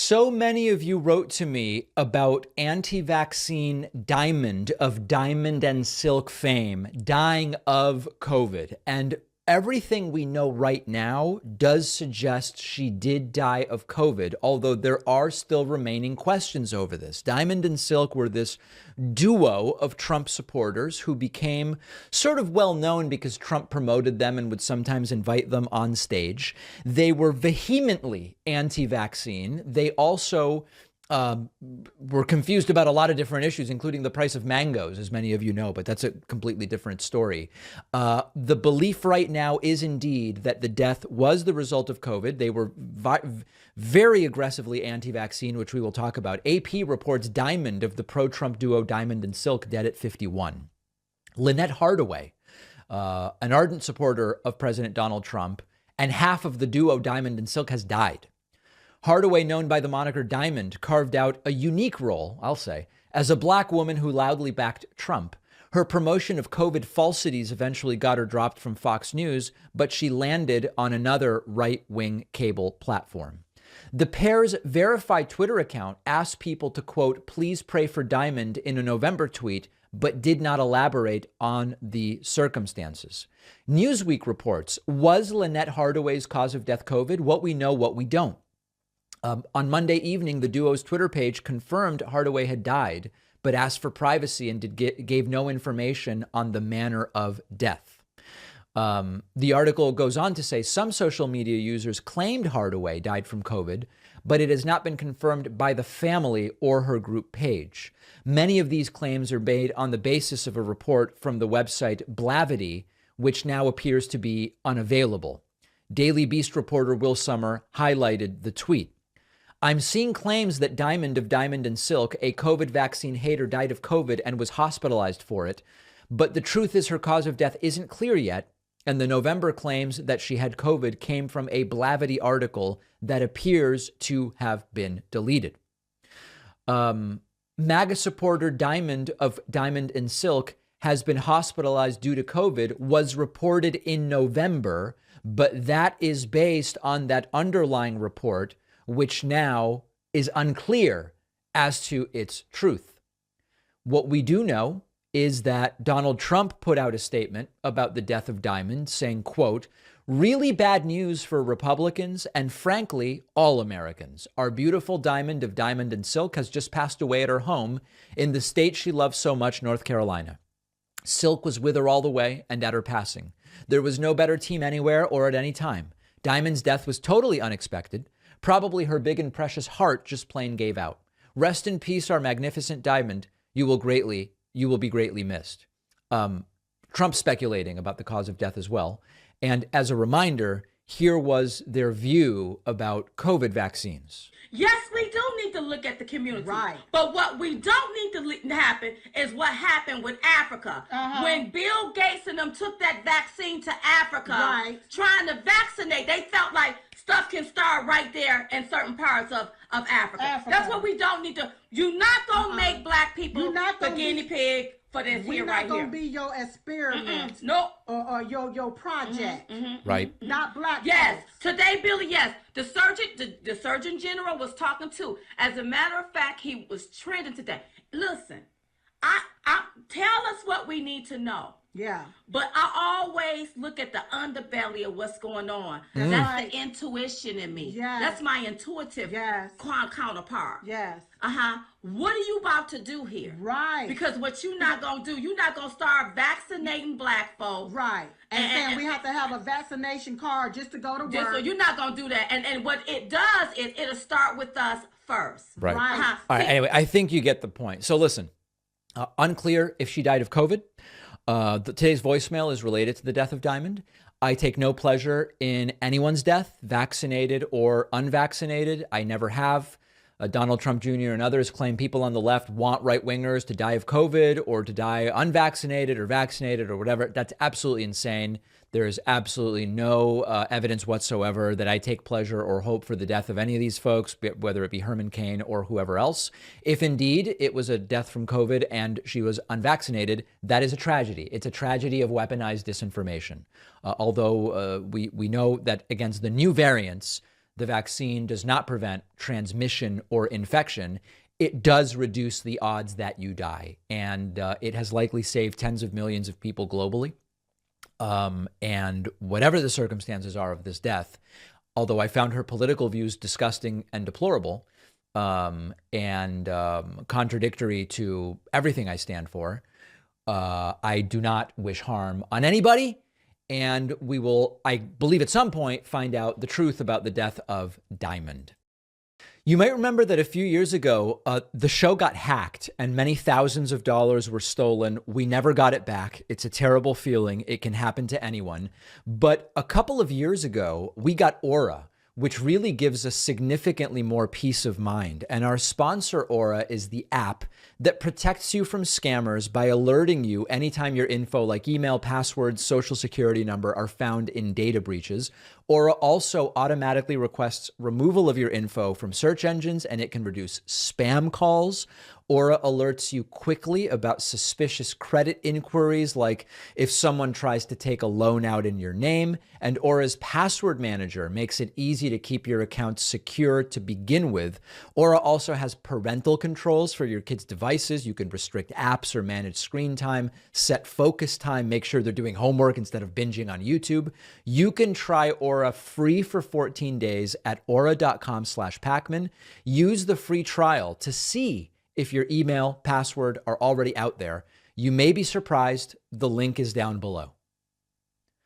So many of you wrote to me about anti-vaccine Diamond of Diamond and Silk fame dying of COVID. And everything we know right now does suggest she did die of COVID, although there are still remaining questions over this. Diamond and Silk were this duo of Trump supporters who became sort of well known because Trump promoted them and would sometimes invite them on stage. They were vehemently anti-vaccine. They also were confused about a lot of different issues, including the price of mangoes, as many of you know, but that's a completely different story. The belief right now is indeed that the death was the result of COVID. They were very aggressively anti-vaccine, which we will talk about. AP reports Diamond of the pro-Trump duo Diamond and Silk dead at 51. Lynette Hardaway, an ardent supporter of President Donald Trump, and half of the duo Diamond and Silk has died. Hardaway, known by the moniker Diamond, carved out a unique role, I'll say, as a black woman who loudly backed Trump. Her promotion of COVID falsities eventually got her dropped from Fox News, but she landed on another right-wing cable platform. The pair's verified Twitter account asked people to, quote, please pray for Diamond in a November tweet, but did not elaborate on the circumstances. Newsweek reports, was Lynette Hardaway's cause of death COVID? What we know, what we don't. On Monday evening, the duo's Twitter page confirmed Hardaway had died, but asked for privacy and gave no information on the manner of death. The article goes on to say some social media users claimed Hardaway died from COVID, but it has not been confirmed by the family or her group page. Many of these claims are made on the basis of a report from the website Blavity, which now appears to be unavailable. Daily Beast reporter Will Sommer highlighted the tweet. I'm seeing claims that Diamond of Diamond and Silk, a COVID vaccine hater, died of COVID and was hospitalized for it. But the truth is her cause of death isn't clear yet. And the November claims that she had COVID came from a Blavity article that appears to have been deleted. MAGA supporter Diamond of Diamond and Silk has been hospitalized due to COVID, was reported in November, but that is based on that underlying report, which now is unclear as to its truth. What we do know is that Donald Trump put out a statement about the death of Diamond saying, quote, really bad news for Republicans and frankly, all Americans. Our beautiful Diamond of Diamond and Silk has just passed away at her home in the state she loves so much, North Carolina. Silk was with her all the way and at her passing. There was no better team anywhere or at any time. Diamond's death was totally unexpected. Probably her big and precious heart just plain gave out. Rest in peace, our magnificent Diamond. You will be greatly missed. Trump speculating about the cause of death as well. And as a reminder, here was their view about COVID vaccines. Yes, we do need to look at the community. Right. But what we don't need to happen is what happened with Africa. When Bill Gates and them took that vaccine to Africa, Right. trying to vaccinate, they felt like stuff can start right there in certain parts of Africa. That's what we don't need to. You're not going to make black people You're not the gonna guinea pig for this We're here not right gonna here. be your experiment No. or your project. Right. Not black Yes, folks. today, Billy, yes. The Surgeon General was talking too. As a matter of fact, he was trending today. Listen, I tell us what we need to know. Yeah. But I always look at the underbelly of what's going on. That's right. the intuition in me. Yes. That's my intuitive Yes. counterpart. Yes. What are you about to do here? Right. Because what you're not going to do, you're not going to start vaccinating black folks. Right. And saying we have to have a vaccination card just to go to work. So you're not going to do that. And what it does is it'll start with us first. Right. Right. All right. Anyway, I think you get the point. So listen, unclear if she died of COVID. Today's voicemail is related to the death of Diamond. I take no pleasure in anyone's death, vaccinated or unvaccinated. I never have. Donald Trump Jr. and others claim people on the left want right-wingers to die of COVID or to die unvaccinated or vaccinated or whatever. That's absolutely insane. There is absolutely no evidence whatsoever that I take pleasure or hope for the death of any of these folks, whether it be Herman Cain or whoever else. If indeed it was a death from COVID and she was unvaccinated, that is a tragedy. It's a tragedy of weaponized disinformation. Although we know that against the new variants, the vaccine does not prevent transmission or infection, it does reduce the odds that you die. And it has likely saved tens of millions of people globally. And whatever the circumstances are of this death, although I found her political views disgusting and deplorable, and contradictory to everything I stand for, I do not wish harm on anybody. And we will, I believe at some point, find out the truth about the death of Diamond. You might remember that a few years ago, the show got hacked and many thousands of dollars were stolen. We never got it back. It's a terrible feeling. It can happen to anyone. But a couple of years ago, we got Aura, which really gives us significantly more peace of mind. And our sponsor, Aura, is the app that protects you from scammers by alerting you anytime your info like email, passwords, social security number are found in data breaches. Aura also automatically requests removal of your info from search engines, and it can reduce spam calls. Aura alerts you quickly about suspicious credit inquiries, like if someone tries to take a loan out in your name. And Aura's password manager makes it easy to keep your account secure to begin with. Aura also has parental controls for your kids' devices. You can restrict apps or manage screen time, set focus time, make sure they're doing homework instead of binging on YouTube. You can try Aura free for 14 days at aura.com/Pacman. Use the free trial to see if your email, password are already out there. You may be surprised. The link is down below.